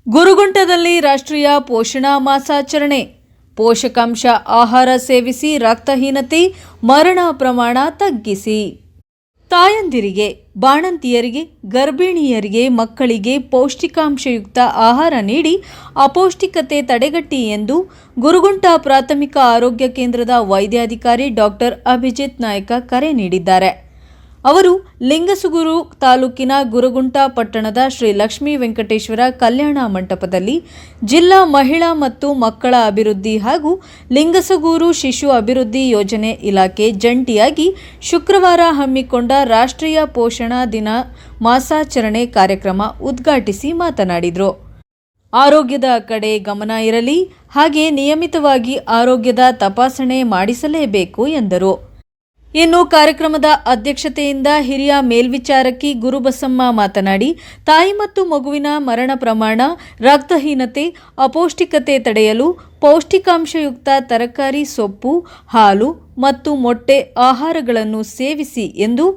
ಗುರುಗುಂಟದಲ್ಲಿ ರಾಷ್ಟ್ರೀಯ ಪೋಷಣಾ ಮಾಸಾಚರಣೆ. ಪೋಷಕಾಂಶ ಆಹಾರ ಸೇವಿಸಿ ರಕ್ತಹೀನತೆ, ಮರಣ ಪ್ರಮಾಣ ತಗ್ಗಿಸಿ. ತಾಯಂದಿರಿಗೆ, ಬಾಣಂತಿಯರಿಗೆ, ಗರ್ಭಿಣಿಯರಿಗೆ, ಮಕ್ಕಳಿಗೆ ಪೌಷ್ಟಿಕಾಂಶಯುಕ್ತ ಆಹಾರ ನೀಡಿ ಅಪೌಷ್ಟಿಕತೆ ತಡೆಗಟ್ಟಿ ಎಂದು ಗುರುಗುಂಟ ಪ್ರಾಥಮಿಕ ಆರೋಗ್ಯ ಕೇಂದ್ರದ ವೈದ್ಯಾಧಿಕಾರಿ ಡಾಕ್ಟರ್ ಅಭಿಜಿತ್ ನಾಯಕ ಕರೆ ನೀಡಿದ್ದಾರೆ. ಅವರು ಲಿಂಗಸುಗೂರು ತಾಲೂಕಿನ ಗುರುಗುಂಟ ಪಟ್ಟಣದ ಶ್ರೀ ಲಕ್ಷ್ಮೀ ವೆಂಕಟೇಶ್ವರ ಕಲ್ಯಾಣ ಮಂಟಪದಲ್ಲಿ ಜಿಲ್ಲಾ ಮಹಿಳಾ ಮತ್ತು ಮಕ್ಕಳ ಅಭಿವೃದ್ಧಿ ಹಾಗೂ ಲಿಂಗಸುಗೂರು ಶಿಶು ಅಭಿವೃದ್ಧಿ ಯೋಜನೆ ಇಲಾಖೆ ಜಂಟಿಯಾಗಿ ಶುಕ್ರವಾರ ಹಮ್ಮಿಕೊಂಡ ರಾಷ್ಟ್ರೀಯ ಪೋಷಣಾ ದಿನ ಮಾಸಾಚರಣೆ ಕಾರ್ಯಕ್ರಮ ಉದ್ಘಾಟಿಸಿ ಮಾತನಾಡಿದರು. ಆರೋಗ್ಯದ ಕಡೆ ಗಮನ ಇರಲಿ, ಹಾಗೆ ನಿಯಮಿತವಾಗಿ ಆರೋಗ್ಯದ ತಪಾಸಣೆ ಮಾಡಿಸಲೇಬೇಕು ಎಂದರು. ಇನ್ನು ಕಾರ್ಯಕ್ರಮದ ಅಧ್ಯಕ್ಷತೆಯಿಂದ ಹಿರಿಯ ಮೇಲ್ವಿಚಾರಕಿ ಗುರುಬಸಮ್ಮ ಮಾತನಾಡಿ, ತಾಯಿ ಮತ್ತು ಮಗುವಿನ ಮರಣ ಪ್ರಮಾಣ, ರಕ್ತಹೀನತೆ, ಅಪೌಷ್ಟಿಕತೆ ತಡೆಯಲು ಪೌಷ್ಟಿಕಾಂಶಯುಕ್ತ ತರಕಾರಿ, ಸೊಪ್ಪು, ಹಾಲು ಮತ್ತು ಮೊಟ್ಟೆ ಆಹಾರಗಳನ್ನು ಸೇವಿಸಿ ಎಂದು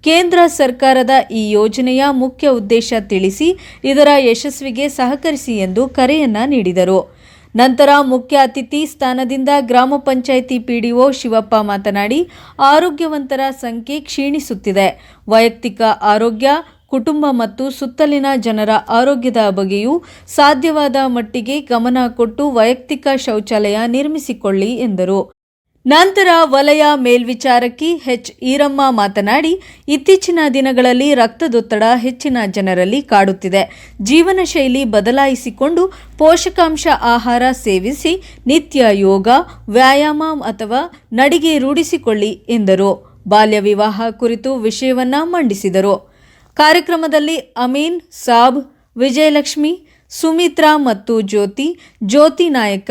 ಕೇಂದ್ರ ಸರ್ಕಾರದ ಈ ಯೋಜನೆಯ ಮುಖ್ಯ ಉದ್ದೇಶ ತಿಳಿಸಿ ಇದರ ಯಶಸ್ವಿಗೆ ಸಹಕರಿಸಿ ಎಂದು ಕರೆಯನ್ನ ನೀಡಿದರು. ನಂತರ ಮುಖ್ಯ ಅತಿಥಿ ಸ್ಥಾನದಿಂದ ಗ್ರಾಮ ಪಂಚಾಯಿತಿ ಪಿಡಿಒ ಶಿವಪ್ಪ ಮಾತನಾಡಿ, ಆರೋಗ್ಯವಂತರ ಸಂಖ್ಯೆ ಕ್ಷೀಣಿಸುತ್ತಿದೆ. ವೈಯಕ್ತಿಕ ಆರೋಗ್ಯ, ಕುಟುಂಬ ಮತ್ತು ಸುತ್ತಲಿನ ಜನರ ಆರೋಗ್ಯದ ಬಗ್ಗೆಯೂ ಸಾಧ್ಯವಾದ ಮಟ್ಟಿಗೆ ಗಮನ ಕೊಟ್ಟು ವೈಯಕ್ತಿಕ ಶೌಚಾಲಯ ನಿರ್ಮಿಸಿಕೊಳ್ಳಿ ಎಂದರು. ನಂತರ ವಲಯ ಮೇಲ್ವಿಚಾರಕಿ ಎಚ್ ಈರಮ್ಮ ಮಾತನಾಡಿ, ಇತ್ತೀಚಿನ ದಿನಗಳಲ್ಲಿ ರಕ್ತದೊತ್ತಡ ಹೆಚ್ಚಿನ ಜನರಲ್ಲಿ ಕಾಡುತ್ತಿದೆ. ಜೀವನ ಶೈಲಿ ಬದಲಾಯಿಸಿಕೊಂಡು ಪೋಷಕಾಂಶ ಆಹಾರ ಸೇವಿಸಿ ನಿತ್ಯ ಯೋಗ, ವ್ಯಾಯಾಮ ಅಥವಾ ನಡಿಗೆ ರೂಢಿಸಿಕೊಳ್ಳಿ ಎಂದರು. ಬಾಲ್ಯ ವಿವಾಹ ಕುರಿತು ವಿಷಯವನ್ನ ಮಂಡಿಸಿದರು. ಕಾರ್ಯಕ್ರಮದಲ್ಲಿ ಅಮೀನ್ ಸಾಬ್, ವಿಜಯಲಕ್ಷ್ಮಿ, ಸುಮಿತ್ರಾ ಮತ್ತು ಜ್ಯೋತಿ ನಾಯಕ,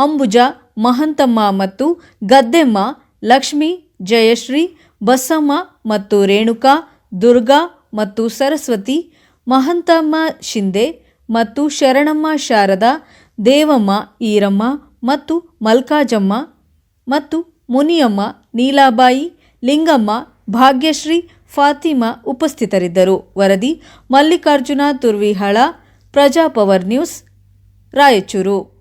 ಅಂಬುಜಾ, ಮಹಂತಮ್ಮ ಮತ್ತು ಗದ್ದೆಮ್ಮ, ಲಕ್ಷ್ಮಿ, ಜಯಶ್ರೀ, ಬಸಮ್ಮ ಮತ್ತು ರೇಣುಕಾ, ದುರ್ಗಾ ಮತ್ತು ಸರಸ್ವತಿ, ಮಹಂತಮ್ಮ ಶಿಂದೆ ಮತ್ತು ಶರಣಮ್ಮ, ಶಾರದಾ, ದೇವಮ್ಮ, ಈರಮ್ಮ ಮತ್ತು ಮಲ್ಕಾಜಮ್ಮ ಮತ್ತು ಮುನಿಯಮ್ಮ, ನೀಲಾಬಾಯಿ, ಲಿಂಗಮ್ಮ, ಭಾಗ್ಯಶ್ರೀ, ಫಾತಿಮಾ ಉಪಸ್ಥಿತರಿದ್ದರು. ವರದಿ ಮಲ್ಲಿಕಾರ್ಜುನ ತುರ್ವಿಹಾಳ, ಪ್ರಜಾಪವರ್ ನ್ಯೂಸ್, ರಾಯಚೂರು.